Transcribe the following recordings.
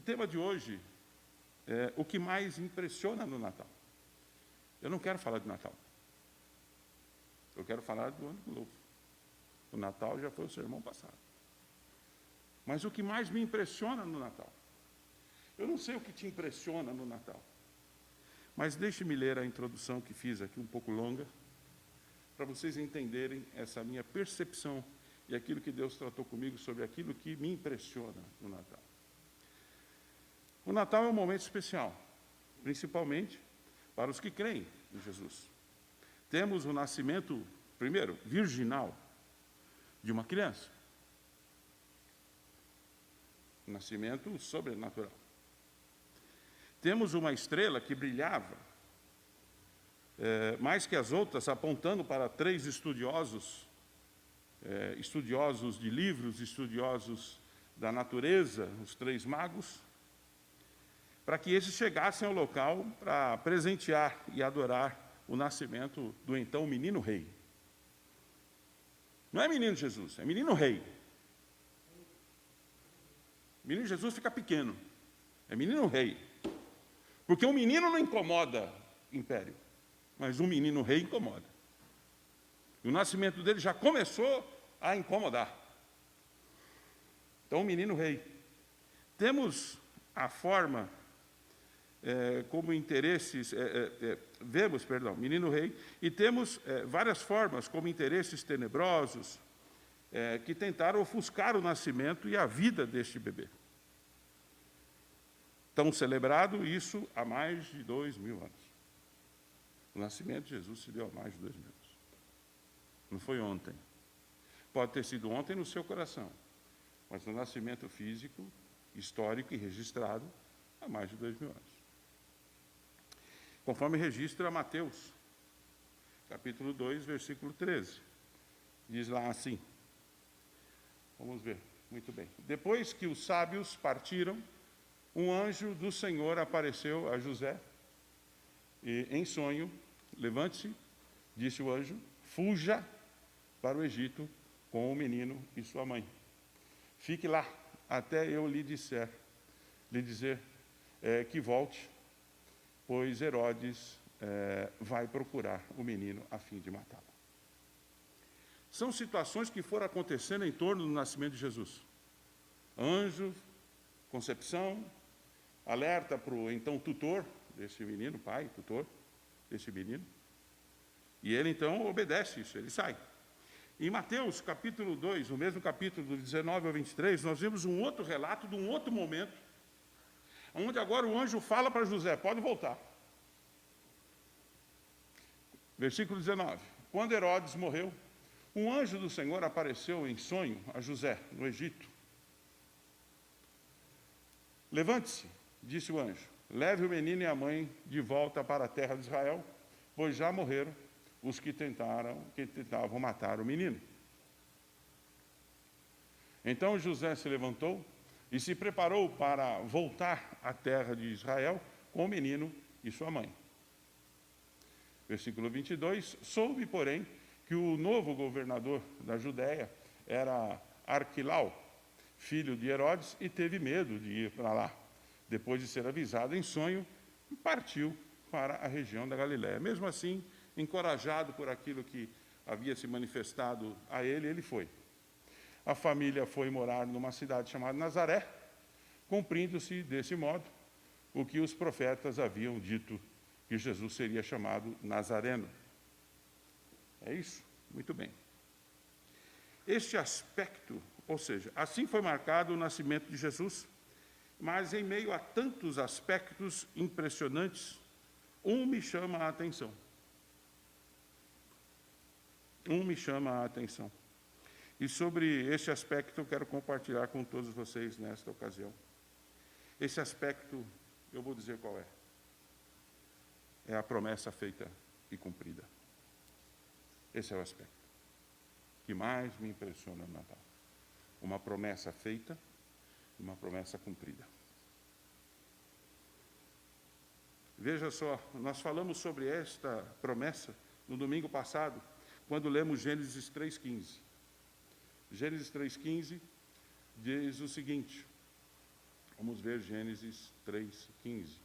tema de hoje é o que mais impressiona no Natal. Eu não quero falar de Natal. Eu quero falar do Ano Novo. O Natal já foi o sermão passado. Mas o que mais me impressiona no Natal? Eu não sei o que te impressiona no Natal. Mas deixe-me ler a introdução que fiz aqui, um pouco longa, para vocês entenderem essa minha percepção e aquilo que Deus tratou comigo sobre aquilo que me impressiona no Natal. O Natal é um momento especial, principalmente para os que creem em Jesus. Temos o nascimento, primeiro, virginal, de uma criança. Um nascimento sobrenatural. Temos uma estrela que brilhava, mais que as outras, apontando para 3 estudiosos, estudiosos de livros, estudiosos da natureza, os 3 magos, para que esses chegassem ao local para presentear e adorar o nascimento do então menino rei. Não é menino Jesus, é menino rei. Menino Jesus fica pequeno, é menino rei. Porque um menino não incomoda império, mas um menino rei incomoda. E o nascimento dele já começou a incomodar. Então, o menino rei. Temos a forma como interesses, menino rei, e temos várias formas como interesses tenebrosos que tentaram ofuscar o nascimento e a vida deste bebê. Tão celebrado isso há mais de 2000 anos. O nascimento de Jesus se deu há mais de 2000 anos. Não foi ontem. Pode ter sido ontem no seu coração, mas o nascimento físico, histórico e registrado há mais de 2000 anos. Conforme registra Mateus, capítulo 2, versículo 13. Diz lá assim, vamos ver, muito bem. Depois que os sábios partiram, um anjo do Senhor apareceu a José, e em sonho, levante-se, disse o anjo, fuja para o Egito com o menino e sua mãe. Fique lá, até eu lhe dizer que volte, pois Herodes vai procurar o menino a fim de matá-lo. São situações que foram acontecendo em torno do nascimento de Jesus. Anjo, concepção, alerta para o então tutor desse menino, pai, tutor desse menino. E ele então obedece isso, ele sai. Em Mateus capítulo 2, no mesmo capítulo do 19 ao 23, nós vemos um outro relato de um outro momento, onde agora o anjo fala para José, pode voltar. Versículo 19. Quando Herodes morreu, um anjo do Senhor apareceu em sonho a José, no Egito. Levante-se, disse o anjo, leve o menino e a mãe de volta para a terra de Israel, pois já morreram os que tentavam matar o menino. Então José se levantou e se preparou para voltar à terra de Israel com o menino e sua mãe. Versículo 22, soube, porém, que o novo governador da Judéia era Arquilau, filho de Herodes, e teve medo de ir para lá. Depois de ser avisado em sonho, partiu para a região da Galiléia. Mesmo assim, encorajado por aquilo que havia se manifestado a ele, ele foi. A família foi morar numa cidade chamada Nazaré, cumprindo-se desse modo o que os profetas haviam dito, que Jesus seria chamado Nazareno. É isso? Muito bem. Este aspecto, ou seja, assim foi marcado o nascimento de Jesus, mas em meio a tantos aspectos impressionantes, um me chama a atenção. E sobre este aspecto eu quero compartilhar com todos vocês nesta ocasião. Esse aspecto, eu vou dizer qual é. É a promessa feita e cumprida. Esse é o aspecto que mais me impressiona no Natal. Uma promessa feita e uma promessa cumprida. Veja só, nós falamos sobre esta promessa no domingo passado, quando lemos Gênesis 3,15. Gênesis 3,15 diz o seguinte, Vamos ver Gênesis 3:15.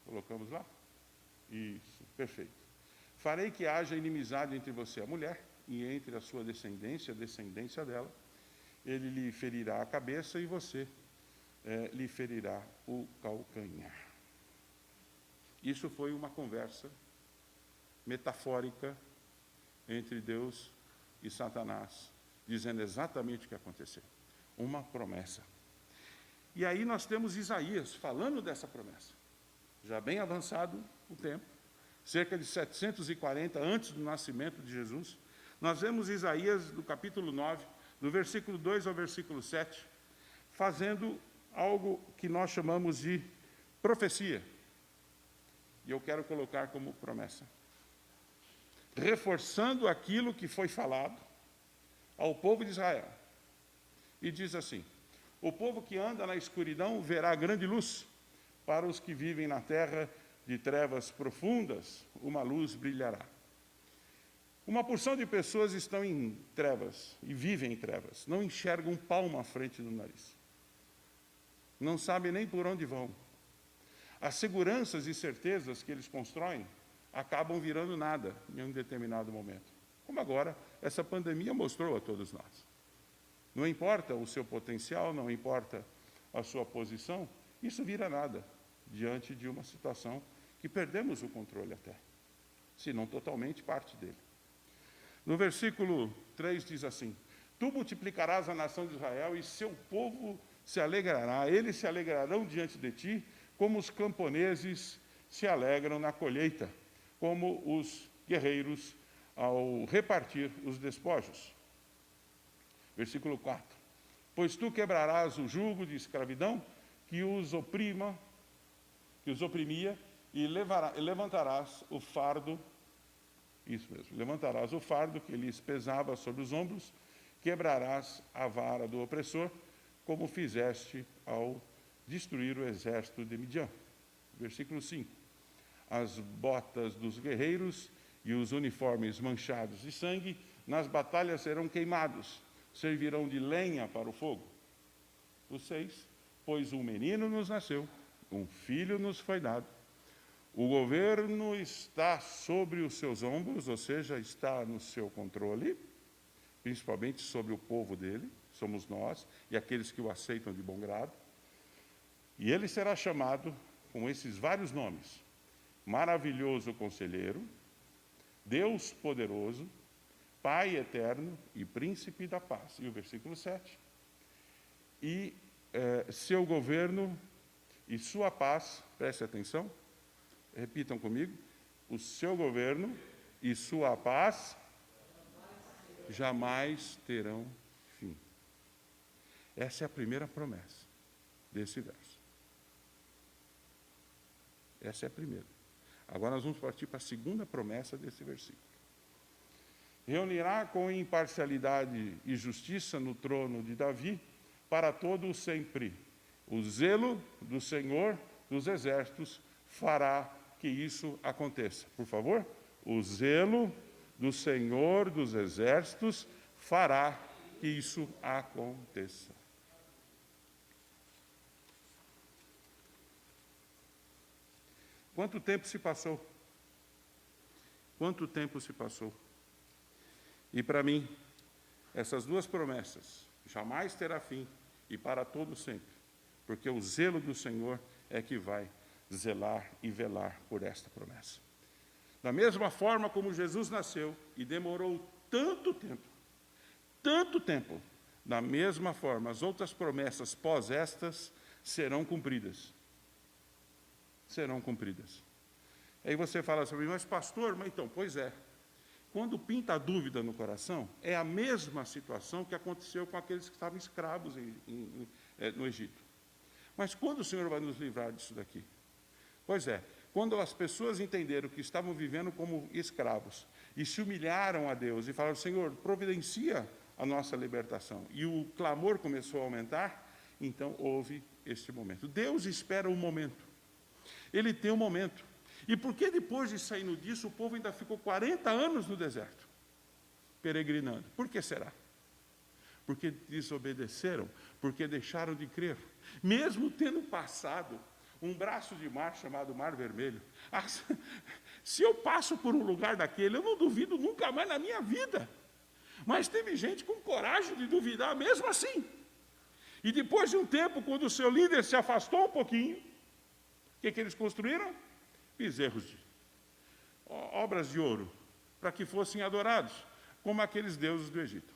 Colocamos lá? Isso, perfeito. Farei que haja inimizade entre você e a mulher, e entre a sua descendência, a descendência dela. Ele lhe ferirá a cabeça e você lhe ferirá o calcanhar. Isso foi uma conversa metafórica entre Deus e Satanás, dizendo exatamente o que aconteceu. Uma promessa. E aí nós temos Isaías falando dessa promessa. Já bem avançado o tempo, cerca de 740 antes do nascimento de Jesus, nós vemos Isaías, do capítulo 9, do versículo 2 ao versículo 7, fazendo algo que nós chamamos de profecia. E eu quero colocar como promessa. Reforçando aquilo que foi falado ao povo de Israel. E diz assim: o povo que anda na escuridão verá grande luz. Para os que vivem na terra de trevas profundas, uma luz brilhará. Uma porção de pessoas estão em trevas e vivem em trevas. Não enxergam um palmo à frente do nariz. Não sabem nem por onde vão. As seguranças e certezas que eles constroem acabam virando nada em um determinado momento. Como agora, essa pandemia mostrou a todos nós. Não importa o seu potencial, não importa a sua posição, isso vira nada diante de uma situação que perdemos o controle até, se não totalmente parte dele. No versículo 3 diz assim: tu multiplicarás a nação de Israel e seu povo se alegrará, eles se alegrarão diante de ti, como os camponeses se alegram na colheita, como os guerreiros ao repartir os despojos. Versículo 4. Pois tu quebrarás o jugo de escravidão que os oprimia, e levantarás o fardo, isso mesmo, levantarás o fardo que lhes pesava sobre os ombros, quebrarás a vara do opressor, como fizeste ao destruir o exército de Midian. Versículo 5. As botas dos guerreiros e os uniformes manchados de sangue nas batalhas serão queimados, servirão de lenha para o fogo. O 6. Pois um menino nos nasceu, um filho nos foi dado. O governo está sobre os seus ombros, ou seja, está no seu controle, principalmente sobre o povo dele, somos nós, e aqueles que o aceitam de bom grado. E ele será chamado com esses vários nomes: Maravilhoso Conselheiro, Deus Poderoso, Pai Eterno e Príncipe da Paz. E o versículo 7. E seu governo e sua paz, preste atenção, repitam comigo: o seu governo e sua paz jamais terão fim. Essa é a primeira promessa desse verso. Essa é a primeira. Agora nós vamos partir para a segunda promessa desse versículo. Reunirá com imparcialidade e justiça no trono de Davi para todo o sempre. O zelo do Senhor dos exércitos fará que isso aconteça. Por favor, o zelo do Senhor dos exércitos fará que isso aconteça. Quanto tempo se passou? Quanto tempo se passou? E para mim, essas duas promessas, jamais terá fim e para todo sempre, porque o zelo do Senhor é que vai zelar e velar por esta promessa. Da mesma forma como Jesus nasceu e demorou tanto tempo, da mesma forma as outras promessas pós estas serão cumpridas. Serão cumpridas. Aí você fala assim, mas pastor, mas então, pois é. Quando pinta a dúvida no coração, é a mesma situação que aconteceu com aqueles que estavam escravos no Egito. Mas quando o Senhor vai nos livrar disso daqui? Pois é, quando as pessoas entenderam que estavam vivendo como escravos e se humilharam a Deus e falaram, Senhor, providencia a nossa libertação. E o clamor começou a aumentar, então houve este momento. Deus espera um momento. Ele tem um momento. E por que depois de saindo disso, o povo ainda ficou 40 anos no deserto, peregrinando? Por que será? porque desobedeceram, porque deixaram de crer. Mesmo tendo passado um braço de mar chamado Mar Vermelho, se eu passo por um lugar daquele, eu não duvido nunca mais na minha vida. Mas teve gente com coragem de duvidar mesmo assim. E depois de um tempo, quando o seu líder se afastou um pouquinho, o que eles construíram? Bezerros obras de ouro, para que fossem adorados, como aqueles deuses do Egito.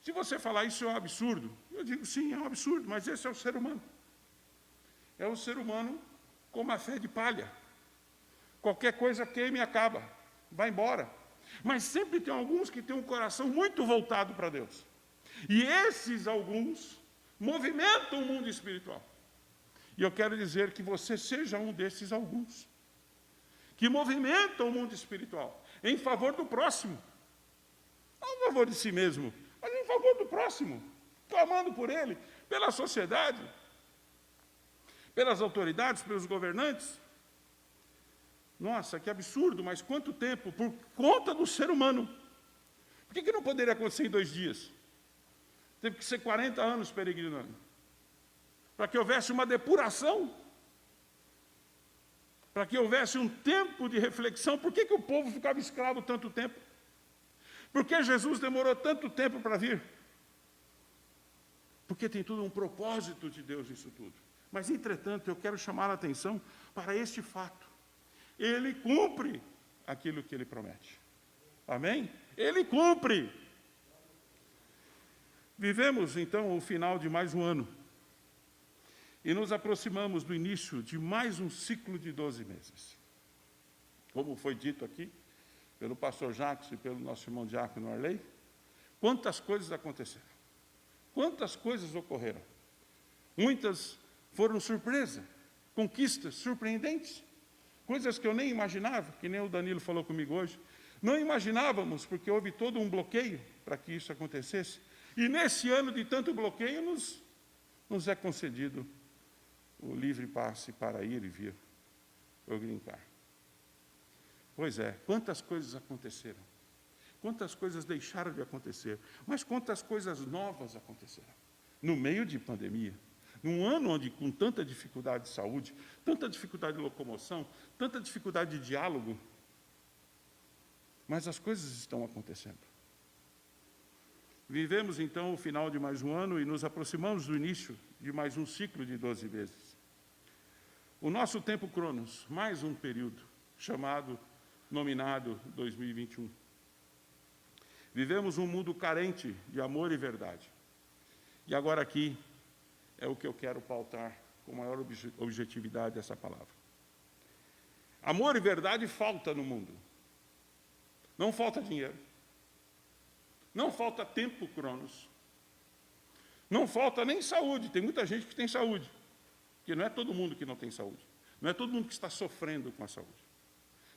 Se você falar isso é um absurdo, eu digo sim, é um absurdo, mas esse é o ser humano. É o ser humano com uma fé de palha. Qualquer coisa queima e acaba, vai embora. Mas sempre tem alguns que têm um coração muito voltado para Deus. E esses alguns movimentam o mundo espiritual. E eu quero dizer que você seja um desses alguns, que movimentam o mundo espiritual em favor do próximo. Não em favor de si mesmo, mas em favor do próximo, clamando por ele, pela sociedade, pelas autoridades, pelos governantes. Nossa, que absurdo, mas quanto tempo, por conta do ser humano. Por que não poderia acontecer em 2 dias? Teve que ser 40 anos peregrinando, para que houvesse uma depuração, para que houvesse um tempo de reflexão. Por que o povo ficava escravo tanto tempo? Por que Jesus demorou tanto tempo para vir? Porque tem tudo um propósito de Deus nisso tudo. Mas, entretanto, eu quero chamar a atenção para este fato. Ele cumpre aquilo que ele promete. Amém? Ele cumpre. Vivemos, então, o final de mais um ano. E nos aproximamos do início de mais um ciclo de 12 meses. Como foi dito aqui, pelo pastor Jacques e pelo nosso irmão diácono Arley, quantas coisas aconteceram. Quantas coisas ocorreram. Muitas foram surpresa, conquistas surpreendentes. Coisas que eu nem imaginava, que nem o Danilo falou comigo hoje. Não imaginávamos, porque houve todo um bloqueio para que isso acontecesse. E nesse ano de tanto bloqueio, nos é concedido o livre passe para ir e vir, o green card. Pois é, quantas coisas aconteceram. Quantas coisas deixaram de acontecer. Mas quantas coisas novas aconteceram. No meio de pandemia. Num ano onde, com tanta dificuldade de saúde, tanta dificuldade de locomoção, tanta dificuldade de diálogo, mas as coisas estão acontecendo. Vivemos, então, o final de mais um ano e nos aproximamos do início de mais um ciclo de 12 meses. O nosso tempo Cronos, mais um período, nominado 2021. Vivemos um mundo carente de amor e verdade. E agora aqui é o que eu quero pautar com maior objetividade essa palavra. Amor e verdade falta no mundo. Não falta dinheiro. Não falta tempo, Cronos. Não falta nem saúde. Tem muita gente que tem saúde. Porque não é todo mundo que não tem saúde. Não é todo mundo que está sofrendo com a saúde.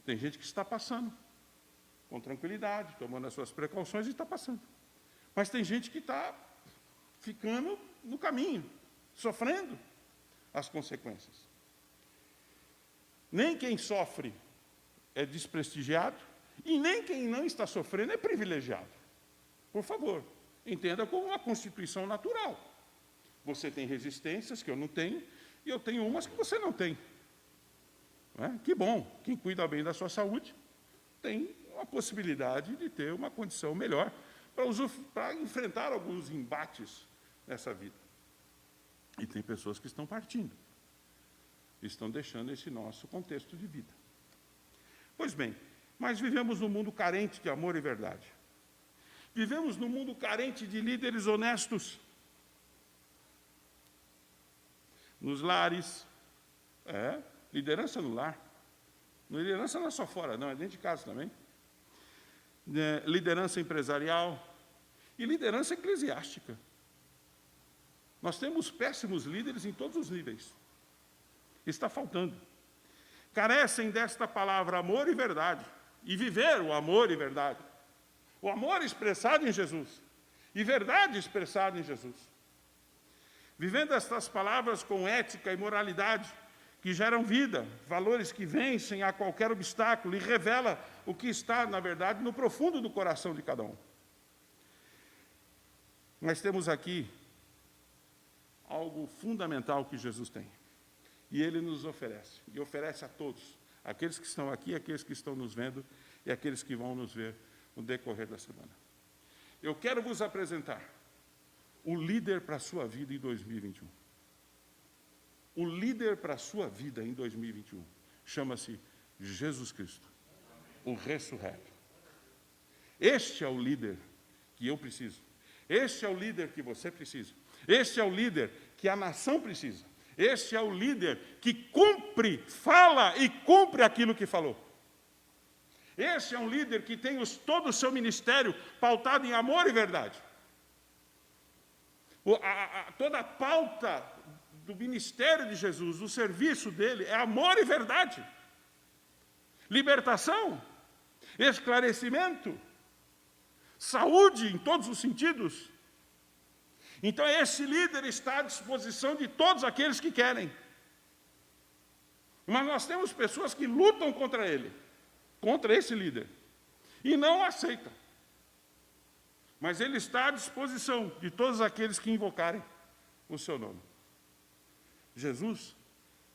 Tem gente que está passando com tranquilidade, tomando as suas precauções e está passando. Mas tem gente que está ficando no caminho, sofrendo as consequências. Nem quem sofre é desprestigiado e nem quem não está sofrendo é privilegiado. Por favor, entenda como uma constituição natural. Você tem resistências que eu não tenho e eu tenho umas que você não tem. Não é? Que bom, quem cuida bem da sua saúde tem a possibilidade de ter uma condição melhor para enfrentar alguns embates nessa vida. E tem pessoas que estão partindo, estão deixando esse nosso contexto de vida. Pois bem, mas vivemos num mundo carente de amor e verdade. Vivemos num mundo carente de líderes honestos. Nos lares, liderança no lar. Liderança não é só fora, não, é dentro de casa também. Liderança empresarial e liderança eclesiástica. Nós temos péssimos líderes em todos os níveis. Está faltando. Carecem desta palavra amor e verdade. E viver o amor e verdade. O amor expressado em Jesus. E verdade expressada em Jesus. Vivendo estas palavras com ética e moralidade, que geram vida, valores que vencem a qualquer obstáculo e revela o que está, na verdade, no profundo do coração de cada um. Nós temos aqui algo fundamental que Jesus tem. E Ele nos oferece. E oferece a todos. Aqueles que estão aqui, aqueles que estão nos vendo e aqueles que vão nos ver no decorrer da semana. Eu quero vos apresentar o líder para a sua vida em 2021. O líder para a sua vida em 2021 chama-se Jesus Cristo, o ressurreto. Este é o líder que eu preciso. Este é o líder que você precisa. Este é o líder que a nação precisa. Este é o líder que cumpre, fala e cumpre aquilo que falou. Este é um líder que tem todo o seu ministério pautado em amor e verdade. Toda a pauta do ministério de Jesus, do serviço dele, é amor e verdade. Libertação, esclarecimento, saúde em todos os sentidos. Então, esse líder está à disposição de todos aqueles que querem. Mas nós temos pessoas que lutam contra ele, contra esse líder, e não aceitam. Mas ele está à disposição de todos aqueles que invocarem o seu nome. Jesus,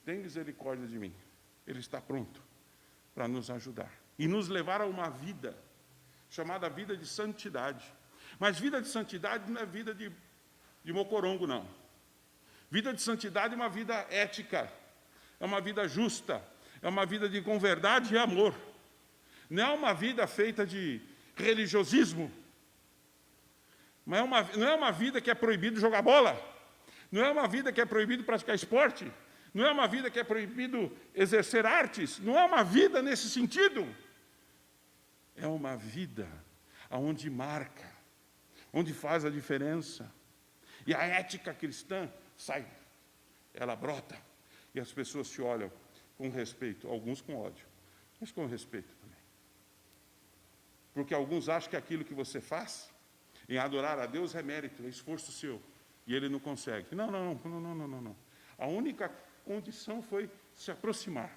tem misericórdia de mim. Ele está pronto para nos ajudar e nos levar a uma vida chamada vida de santidade. Mas vida de santidade não é vida de mocorongo, não. Vida de santidade é uma vida ética, é uma vida justa, é uma vida com verdade e amor. Não é uma vida feita de religiosismo. Não é uma vida que é proibido jogar bola. Não é uma vida que é proibido praticar esporte. Não é uma vida que é proibido exercer artes. Não é uma vida nesse sentido. É uma vida onde marca, onde faz a diferença. E a ética cristã sai, ela brota. E as pessoas te olham com respeito, alguns com ódio, mas com respeito também. Porque alguns acham que aquilo que você faz em adorar a Deus é mérito, é esforço seu. E ele não consegue. Não. A única condição foi se aproximar.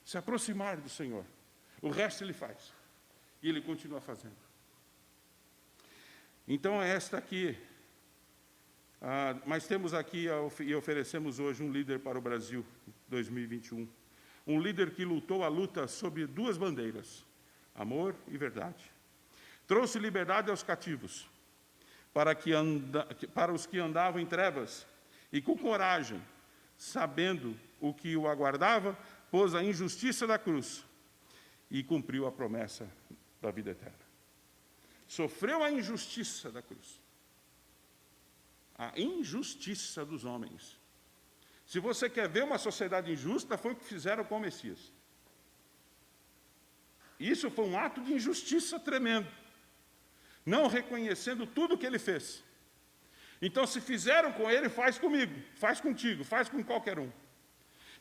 Se aproximar do Senhor. O resto ele faz. E ele continua fazendo. Então, esta aqui... mas temos aqui e oferecemos hoje um líder para o Brasil 2021. Um líder que lutou a luta sob duas bandeiras, amor e verdade. Trouxe liberdade aos cativos, para os que andavam em trevas, e com coragem, sabendo o que o aguardava, pôs a injustiça da cruz e cumpriu a promessa da vida eterna. Sofreu a injustiça da cruz. A injustiça dos homens. Se você quer ver uma sociedade injusta, foi o que fizeram com o Messias. Isso foi um ato de injustiça tremendo, não reconhecendo tudo o que ele fez. Então, se fizeram com ele, faz comigo, faz contigo, faz com qualquer um.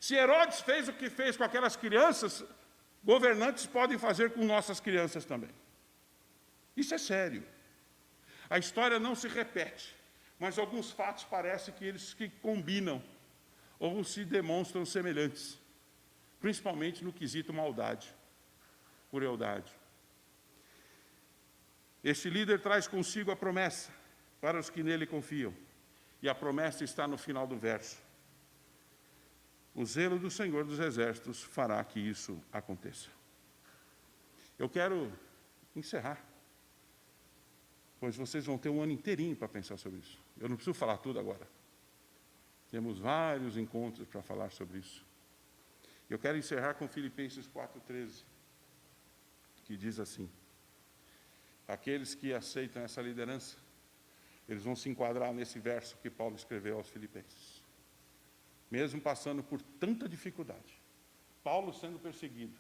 Se Herodes fez o que fez com aquelas crianças, governantes podem fazer com nossas crianças também. Isso é sério. A história não se repete. Mas alguns fatos parecem que eles que combinam ou se demonstram semelhantes, principalmente no quesito maldade, crueldade. Este líder traz consigo a promessa para os que nele confiam, e a promessa está no final do verso. O zelo do Senhor dos Exércitos fará que isso aconteça. Eu quero encerrar, pois vocês vão ter um ano inteirinho para pensar sobre isso. Eu não preciso falar tudo agora. Temos vários encontros para falar sobre isso. Eu quero encerrar com Filipenses 4,13, que diz assim: aqueles que aceitam essa liderança, eles vão se enquadrar nesse verso que Paulo escreveu aos Filipenses. Mesmo passando por tanta dificuldade, Paulo sendo perseguido,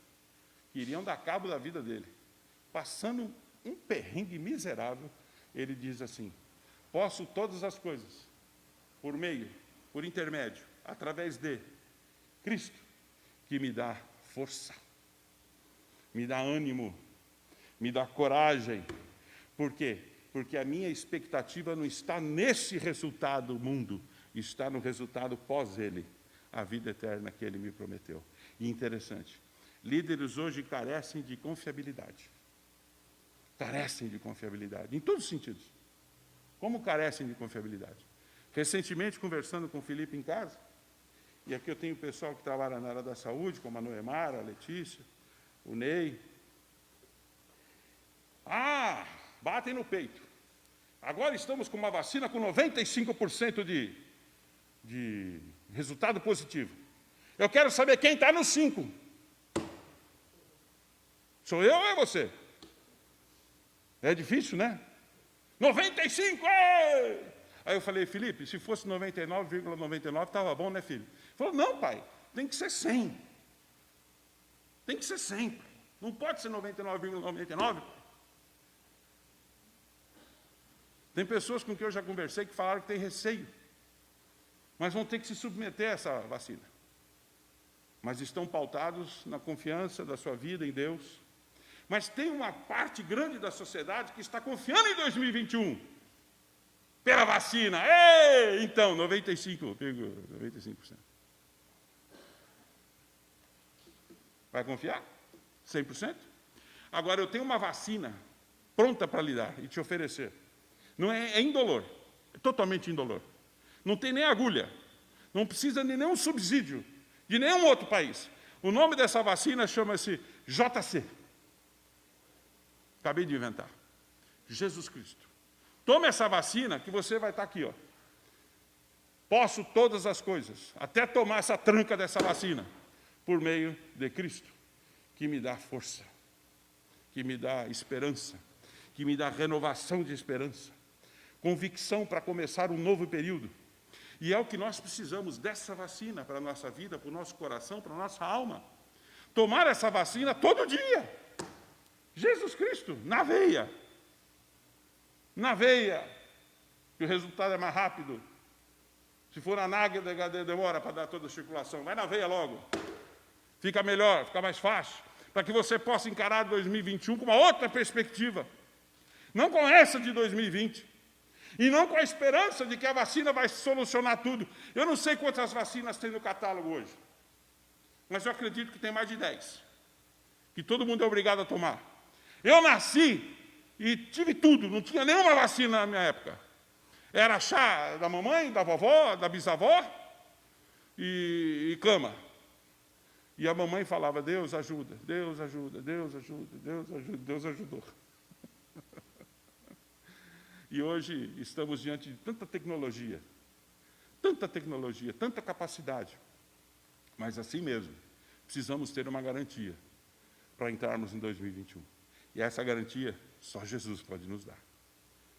queriam dar cabo da vida dele, passando um perrengue miserável, ele diz assim: posso todas as coisas, por meio, por intermédio, através de Cristo, que me dá força, me dá ânimo, me dá coragem. Por quê? Porque a minha expectativa não está nesse resultado mundo, está no resultado pós ele, a vida eterna que ele me prometeu. E interessante, líderes hoje carecem de confiabilidade. Carecem de confiabilidade, em todos os sentidos. Como carecem de confiabilidade? Recentemente, conversando com o Felipe em casa, e aqui eu tenho o pessoal que trabalha na área da saúde, como a Noemara, a Letícia, o Ney. Batem no peito. Agora estamos com uma vacina com 95% de resultado positivo. Eu quero saber quem está no 5. Sou eu ou é você? É difícil, né? 95! Ei! Aí eu falei, Felipe, se fosse 99,99 estava bom, né, filho? Ele falou, não, pai, tem que ser 100. Tem que ser 100. Não pode ser 99,99. Tem pessoas com quem eu já conversei que falaram que tem receio, mas vão ter que se submeter a essa vacina. Mas estão pautados na confiança da sua vida em Deus. Mas tem uma parte grande da sociedade que está confiando em 2021 pela vacina. Ei, então, 95%. Vai confiar? 100%? Agora, eu tenho uma vacina pronta para lhe dar e te oferecer. Não é indolor, é totalmente indolor. Não tem nem agulha, não precisa de nenhum subsídio de nenhum outro país. O nome dessa vacina chama-se JC. Acabei de inventar. Jesus Cristo. Tome essa vacina que você vai estar aqui, ó. Posso todas as coisas, até tomar essa tranca dessa vacina, por meio de Cristo, que me dá força, que me dá esperança, que me dá renovação de esperança, convicção para começar um novo período. E é o que nós precisamos dessa vacina para a nossa vida, para o nosso coração, para a nossa alma. Tomar essa vacina todo dia. Jesus Cristo, na veia. Na veia, que o resultado é mais rápido. Se for na nágua, demora para dar toda a circulação. Vai na veia logo. Fica melhor, fica mais fácil. Para que você possa encarar 2021 com uma outra perspectiva. Não com essa de 2020. E não com a esperança de que a vacina vai solucionar tudo. Eu não sei quantas vacinas tem no catálogo hoje. Mas eu acredito que tem mais de 10. Que todo mundo é obrigado a tomar. Eu nasci e tive tudo. Não tinha nenhuma vacina na minha época. Era chá da mamãe, da vovó, da bisavó e cama. E a mamãe falava, Deus ajuda, Deus ajuda, Deus ajuda, Deus ajuda, Deus ajudou. E hoje estamos diante de tanta tecnologia, tanta capacidade. Mas assim mesmo, precisamos ter uma garantia para entrarmos em 2021. E essa garantia só Jesus pode nos dar.